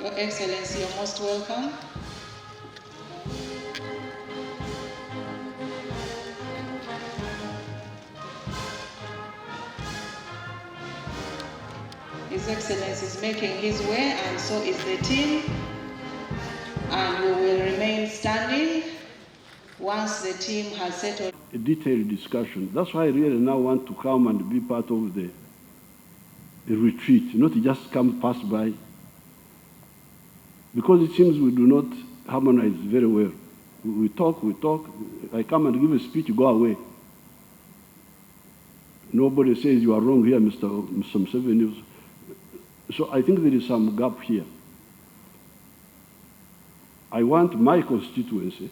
Your Excellency, you're most welcome. His Excellency is making his way, and so is the team. And we will remain standing once the team has settled. A detailed discussion. That's why I really now want to come and be part of the retreat, not just come pass by. Because it seems we do not harmonize very well. We talk, I come and give a speech, go away. Nobody says you are wrong here, Mr. MUSEVENI. So I think there is some gap here. I want my constituency,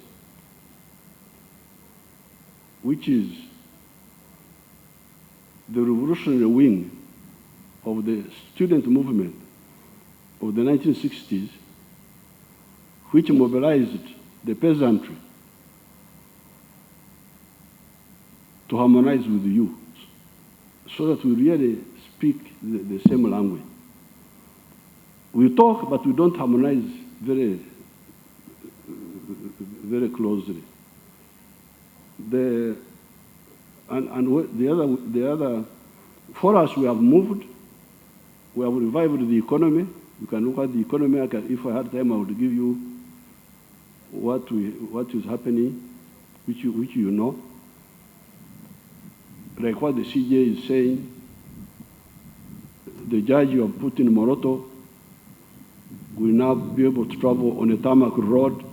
which is the revolutionary wing of the student movement of the 1960s, which mobilized the peasantry to harmonize with you, so that we really speak the same language. We talk, but we don't harmonize very closely. The other, for us, we have moved, we have revived the economy. You can look at the economy. If I had time, I would give you what is happening, which you know. Like what the CJ is saying, the judge you have put in Moroto will now be able to travel on a tarmac road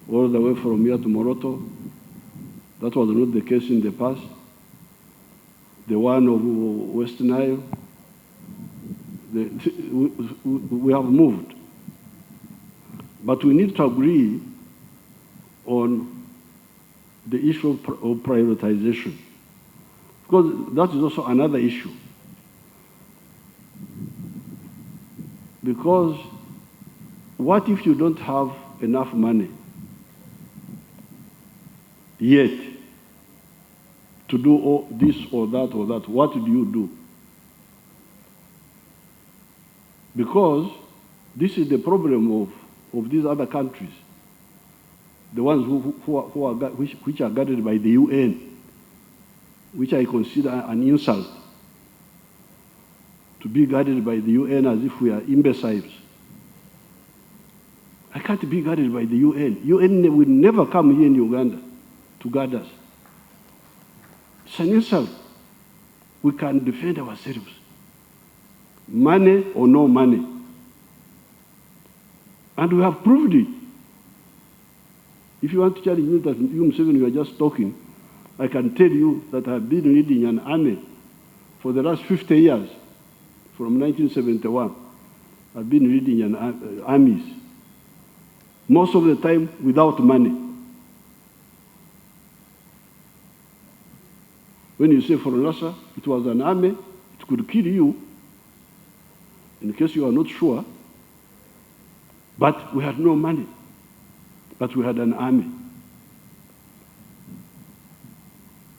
all the way from here to Moroto. That was not the case in the past. The one of West Nile, we have moved. But we need to agree on the issue of prioritization, because that is also another issue. Because what if you don't have enough money yet to do all this or that or that? What do you do? Because this is the problem of these other countries, the ones which are guarded by the UN, which I consider an insult, to be guarded by the UN as if we are imbeciles. I can't be guarded by the UN. UN will never come here in Uganda to guard us. It's an insult. We can defend ourselves. Money or no money. And we have proved it. If you want to challenge me that you, Museveni, you are just talking, I can tell you that I have been leading an army for the last 50 years. From 1971, I've been leading armies. Most of the time without money. When you say for Lhasa, it was an army, it could kill you, in case you are not sure. But we had no money. But we had an army.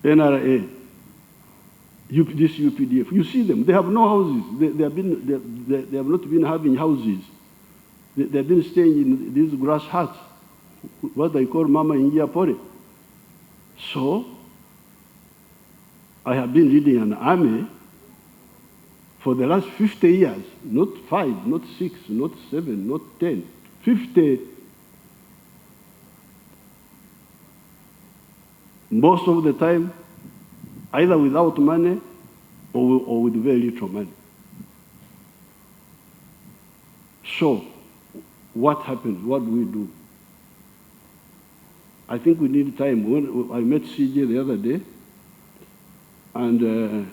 NRA, this UPDF, you see them, they have no houses. They have not been having houses. They have been staying in these grass huts, what they call Mama India Pore. So, I have been leading an army for the last 50 years, not 5, not 6, not 7, not 10, 50. Most of the time, either without money or with very little money. So, what happens? What do we do? I think we need time. When I met CJ the other day, and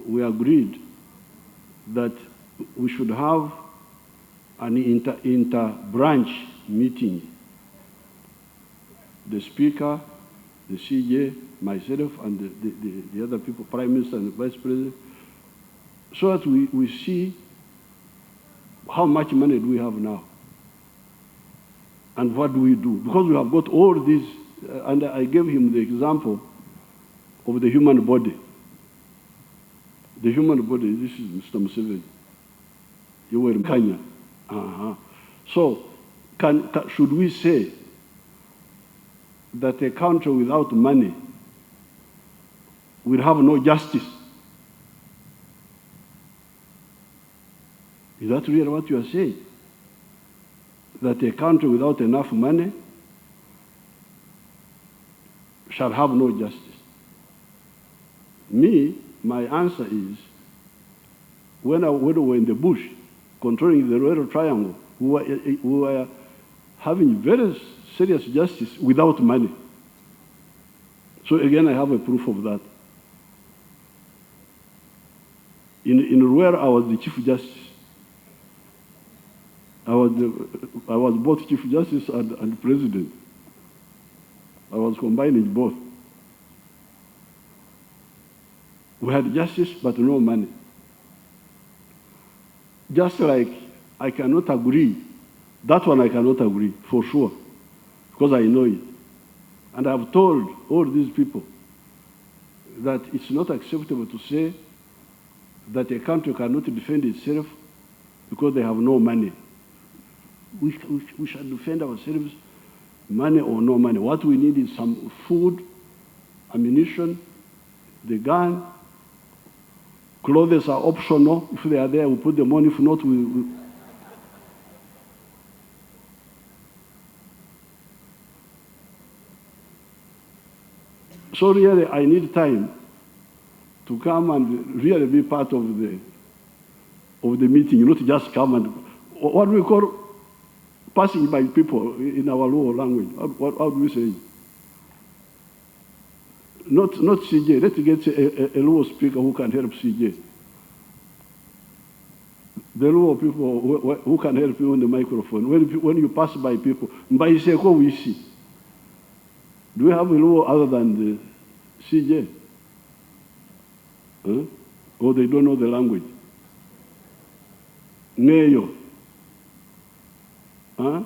we agreed that we should have an inter-branch meeting. The Speaker, the CJ, myself, and the other people, Prime Minister and Vice President, so that we see how much money do we have now and what do we do. Because we have got all these, and I gave him the example of the human body. The human body, this is Mr. Museveni. You were in Kenya. So, should we say that a country without money will have no justice? Is that really what you are saying? That a country without enough money shall have no justice? Me, my answer is, when we were in the bush, controlling the Royal Triangle, we were having very serious justice without money. So again, I have a proof of that. In Ruera, I was the Chief Justice. I was both Chief Justice and President. I was combining both. We had justice, but no money. Just like I cannot agree, that one I cannot agree, for sure, because I know it. And I've told all these people that it's not acceptable to say that a country cannot defend itself because they have no money. We shall defend ourselves, money or no money. What we need is some food, ammunition, the gun. Clothes are optional. If they are there, we put them on. If not, we So really, I need time to come and really be part of the meeting, not just come and, what do we call passing by people in our local language? How do we say it? Not CJ. Let's get a Luo speaker who can help CJ. The Luo people who can help you on the microphone. When you pass by people, Mbaiseko we see. Do we have a Luo other than the CJ? Huh? Or they don't know the language? Neyo. Huh?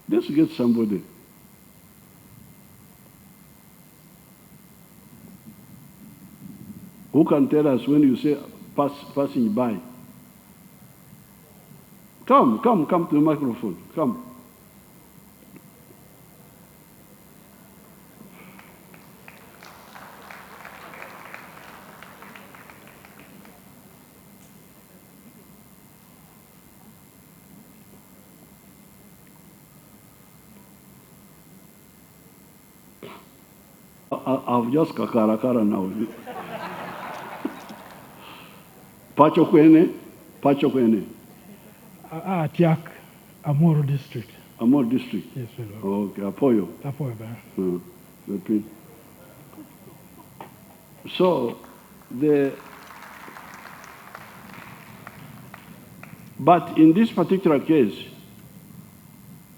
Let's get somebody. Who can tell us when you say passing by? Come to the microphone. Come. I've just kakarakara now. Pacho kwene. Tiak, Amoro District. Amor District. Yes, my lord. Okay, Apoyo. Apoyo, man. Repeat. So, but in this particular case,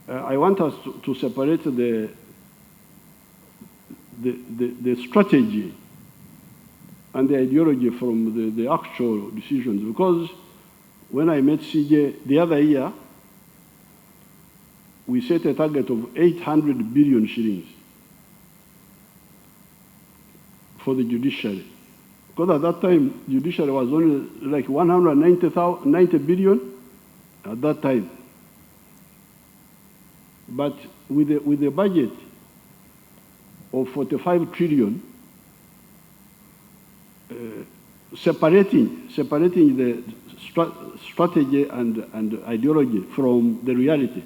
I want us to separate the strategy and the ideology from the actual decisions. Because when I met CJ the other year, we set a target of 800 billion shillings for the judiciary. Because at that time, judiciary was only like 190 billion at that time. But with a budget of 45 trillion, separating the strategy and ideology from the reality,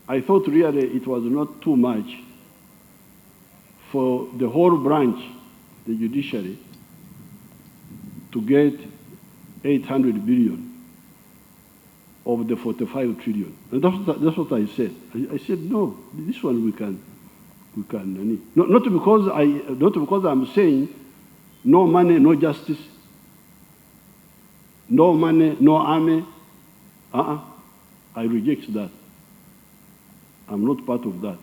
I thought really it was not too much for the whole branch, the judiciary, to get 800 billion of the 45 trillion. And that's what I said. I said, no, this one we can need. Not because I'm saying no money, no justice, no money, no army. I reject that. I'm not part of that.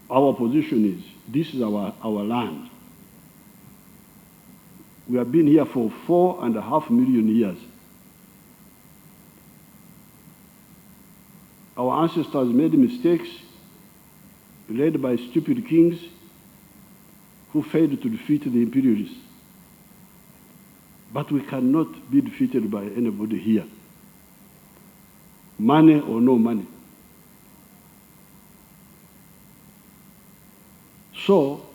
Our position is, this is our land. We have been here for 4.5 million years. Our ancestors made mistakes, led by stupid kings who failed to defeat the imperialists. But we cannot be defeated by anybody here. Money or no money. So,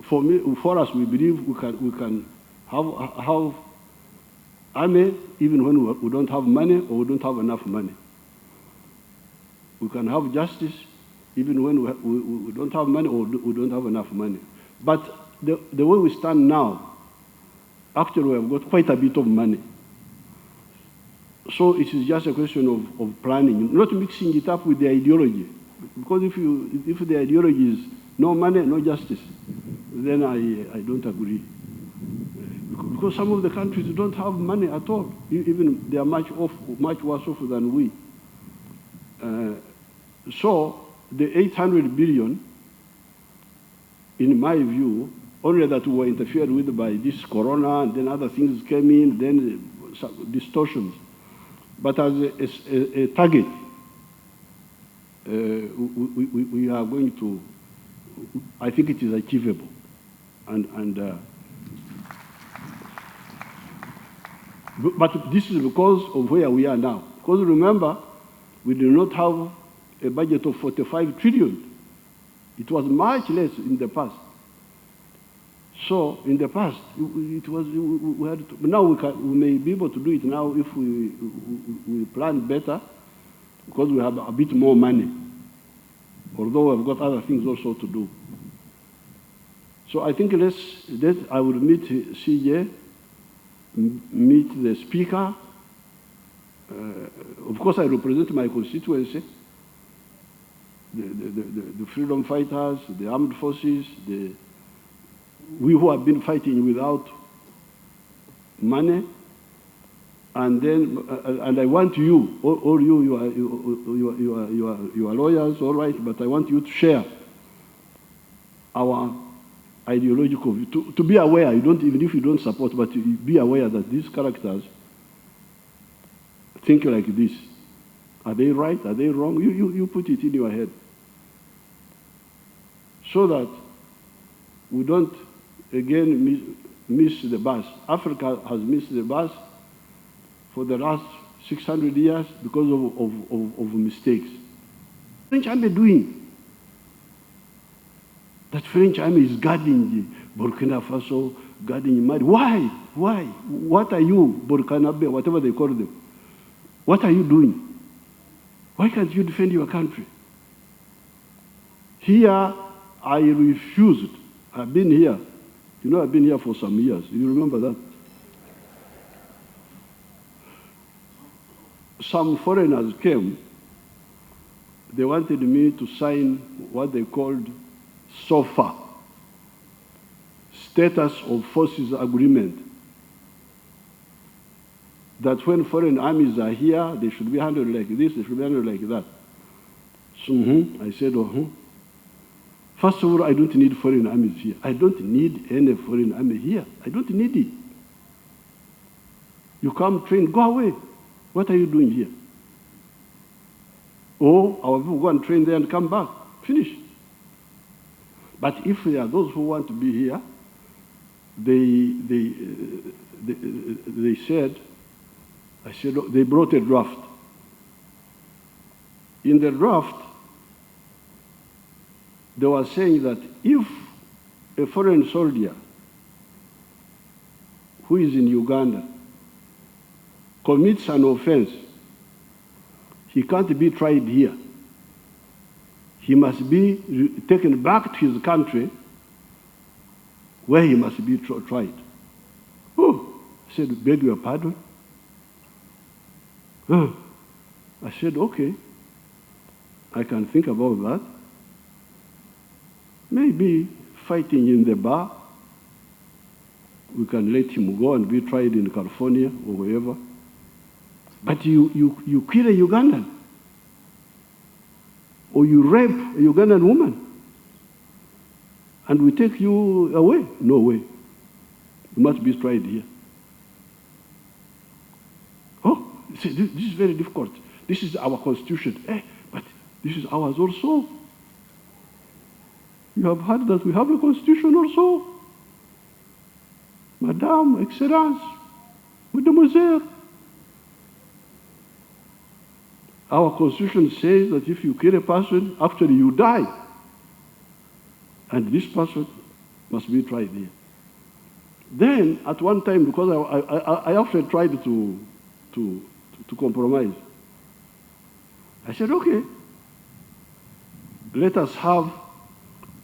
for us, we believe we can have army even when we don't have money or we don't have enough money. We can have justice even when we don't have money or we don't have enough money. But the way we stand now, actually we have got quite a bit of money. So it is just a question of planning, not mixing it up with the ideology. Because if the ideology is no money, no justice, then I don't agree. Because some of the countries don't have money at all. Even they are much worse off than we. So the 800 billion, in my view, only that we were interfered with by this corona, and then other things came in, then some distortions. But as a target, we are going to, I think it is achievable. But this is because of where we are now. Because remember, we do not have a budget of 45 trillion. It was much less in the past. So in the past, it was, we had to, now we may be able to do it now if we plan better, because we have a bit more money, although we've got other things also to do. So I think I will meet CJ, meet the speaker. Of course, I represent my constituency, the freedom fighters, the armed forces, we who have been fighting without money, and then and I want you, all you are lawyers, all right, but I want you to share our ideological view, to be aware. Even if you don't support, but be aware that these characters think like this. Are they right? Are they wrong? You put it in your head, so that we don't again miss the bus. Africa has missed the bus for the last 600 years because of mistakes. French army doing. That French army is guarding Burkina Faso, guarding Mali. Why? Why? What are you, Burkinabe, whatever they call them? What are you doing? Why can't you defend your country? Here, I refused. I've been here. You know, I've been here for some years. You remember that? Some foreigners came. They wanted me to sign what they called SOFA, Status of Forces Agreement. That when foreign armies are here, they should be handled like this, they should be handled like that. So I said, first of all, I don't need foreign armies here. I don't need any foreign army here. I don't need it. You come train, go away. What are you doing here? Or our people go and train there and come back. Finish. But if there are those who want to be here, they said, they brought a draft. In the draft, they were saying that if a foreign soldier who is in Uganda commits an offense, he can't be tried here. He must be taken back to his country where he must be tried. Oh, I said, beg your pardon? Oh. I said, okay, I can think about that. Maybe fighting in the bar, we can let him go and be tried in California or wherever. But you kill a Ugandan, or you rape a Ugandan woman, and we take you away? No way. You must be tried here. Oh, see, this is very difficult. This is our constitution. But this is ours also. You have heard that we have a constitution also. Madame, Excellence, Put them on there. Our constitution says that if you kill a person, actually you die. And this person must be tried here. Then, at one time, because I often tried to compromise, I said, okay, let us have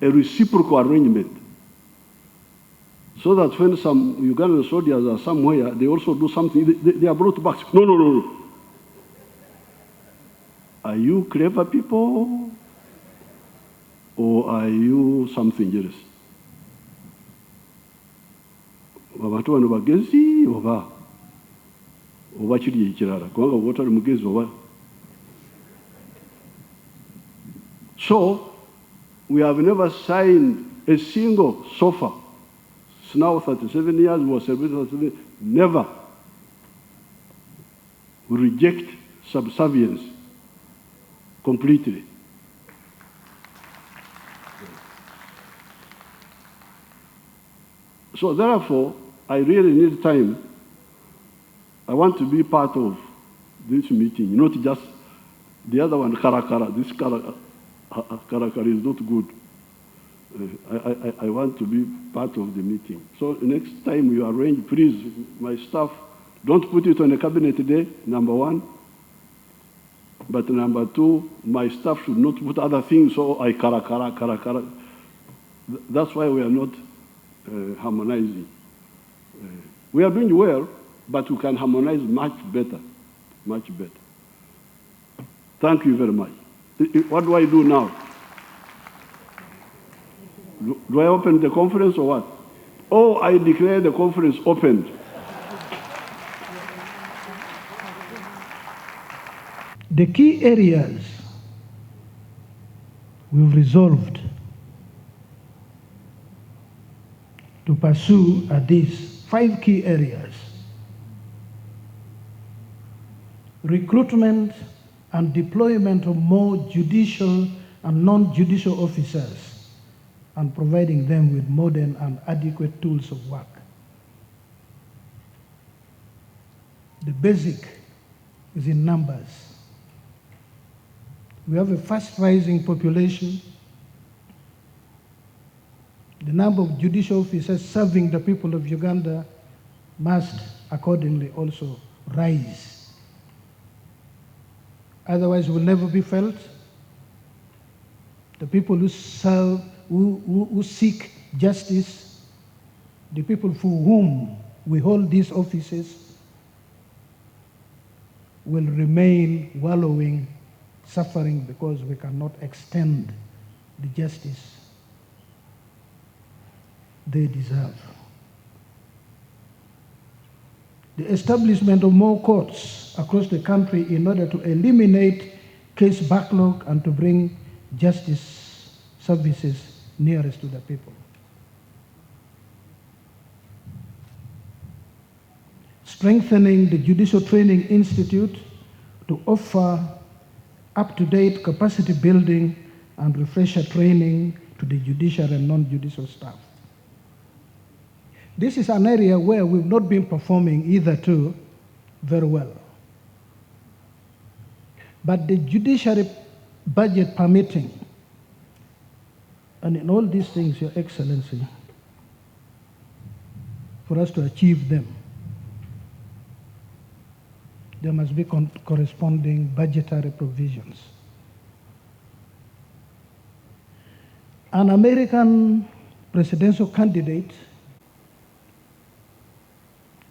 a reciprocal arrangement so that when some Ugandan soldiers are somewhere, they also do something, they are brought back. No, no, no, no. Are you clever people or are you something else? Abantu bano bagezi oba kiri ekirala kubanga oba otali mugezi oba. So we have never signed a single so far. It's now 37 years, we were celebrating 37, never. We reject subservience completely. So therefore, I really need time. I want to be part of this meeting, not just the other one, Karakara. This Karakara is not good. I want to be part of the meeting. So next time you arrange, please, my staff, don't put it on a cabinet day, number one. But number two, my staff should not put other things, so I Karakara. That's why we are not harmonizing. We are doing well, but we can harmonize much better, much better. Thank you very much. What do I do now? Do I open the conference or what? Oh, I declare the conference opened. The key areas we've resolved to pursue are these 5 key areas: recruitment and deployment of more judicial and non-judicial officers and providing them with modern and adequate tools of work. The basic is in numbers. We have a fast rising population. The number of judicial officers serving the people of Uganda must accordingly also rise. Otherwise, it will never be felt. The people who serve, who seek justice, the people for whom we hold these offices, will remain wallowing, suffering because we cannot extend the justice they deserve. The establishment of more courts across the country in order to eliminate case backlog and to bring justice services nearest to the people. Strengthening the Judicial Training Institute to offer up-to-date capacity building and refresher training to the judicial and non-judicial staff. This is an area where we've not been performing hitherto very well. But the judiciary budget permitting, and in all these things, Your Excellency, for us to achieve them, there must be corresponding budgetary provisions. An American presidential candidate,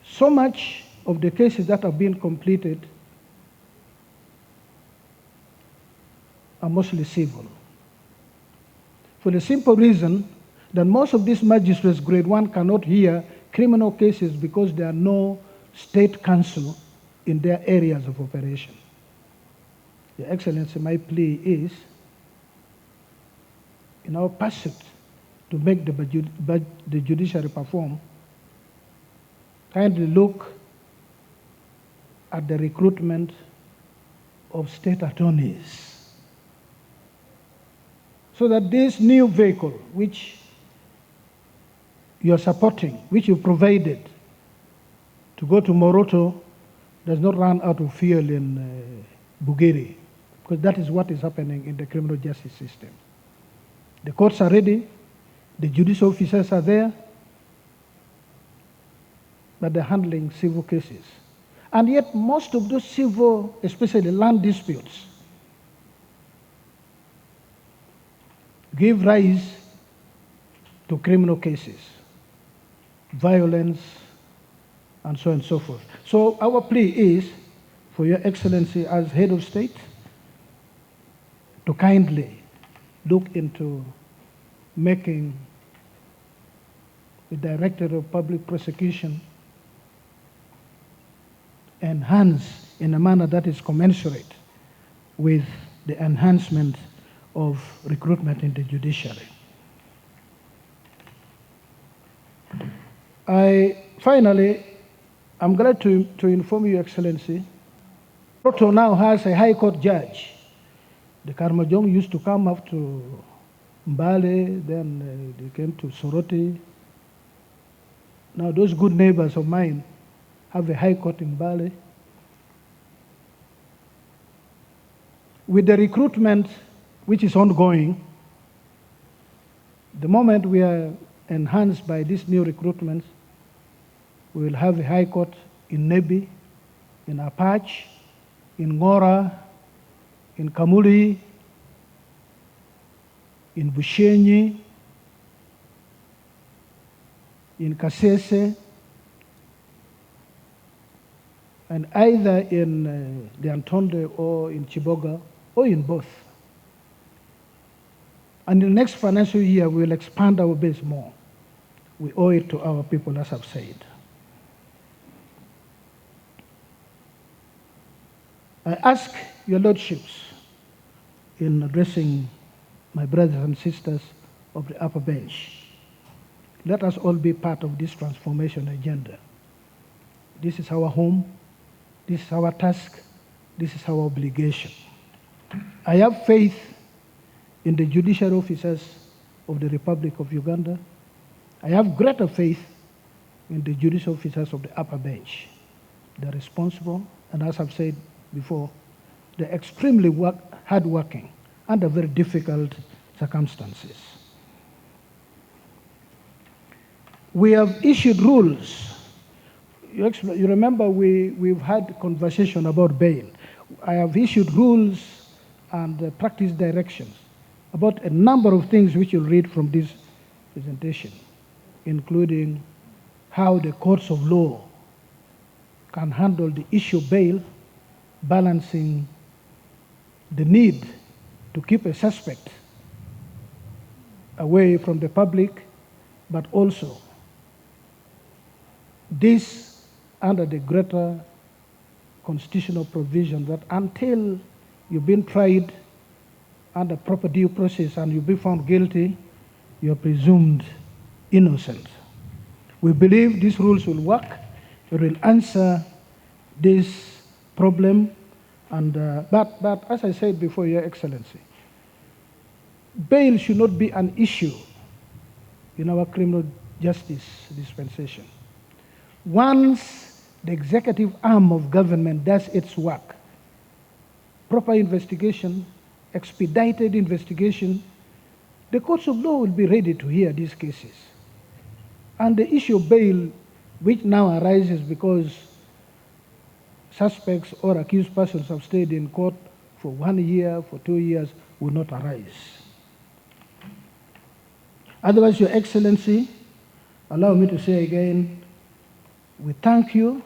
so much of the cases that have been completed are mostly civil. For the simple reason that most of these magistrates, grade 1, cannot hear criminal cases because there are no state counsel in their areas of operation. Your Excellency, my plea is, in our pursuit to make the judiciary perform, kindly look at the recruitment of state attorneys so that this new vehicle, which you are supporting, which you provided to go to Moroto does not run out of fuel in Bugiri, because that is what is happening in the criminal justice system. The courts are ready, the judicial officers are there, but they're handling civil cases. And yet most of those civil, especially land disputes, give rise to criminal cases, violence, and so on and so forth. So our plea is for Your Excellency as Head of State to kindly look into making the Directorate of Public Prosecution enhance in a manner that is commensurate with the enhancement of recruitment in the judiciary. Finally, I'm glad to inform you, Excellency, Moroto now has a High Court judge. The Karmajong used to come up to Mbale, then they came to Soroti. Now those good neighbors of mine have a High Court in Mbale. With the recruitment which is ongoing, the moment we are enhanced by these new recruitments, we will have a High Court in Nebi, in Apache, in Ngora, in Kamuli, in Bushenyi, in Kasese, and either in the Antonde or in Chiboga, or in both. And in the next financial year, we will expand our base more. We owe it to our people, as I've said. I ask your lordships, in addressing my brothers and sisters of the upper bench, let us all be part of this transformation agenda. This is our home, this is our task, this is our obligation. I have faith in the judicial officers of the Republic of Uganda. I have greater faith in the judicial officers of the upper bench. They're responsible, and as I've said before, they're extremely hardworking under very difficult circumstances. We have issued rules. You remember we've had conversation about bail. I have issued rules and practice directions about a number of things which you'll read from this presentation, including how the courts of law can handle the issue of bail, balancing the need to keep a suspect away from the public, but also this under the greater constitutional provision that until you've been tried under proper due process and you'll be found guilty, you're presumed innocent. We believe these rules will work. It will answer this problem. And but as I said before, Your Excellency, bail should not be an issue in our criminal justice dispensation. Once the executive arm of government does its work, proper investigation, expedited investigation, the courts of law will be ready to hear these cases. And the issue of bail, which now arises because suspects or accused persons have stayed in court for 1 year, for 2 years, will not arise. Otherwise, Your Excellency, allow me to say again, we thank you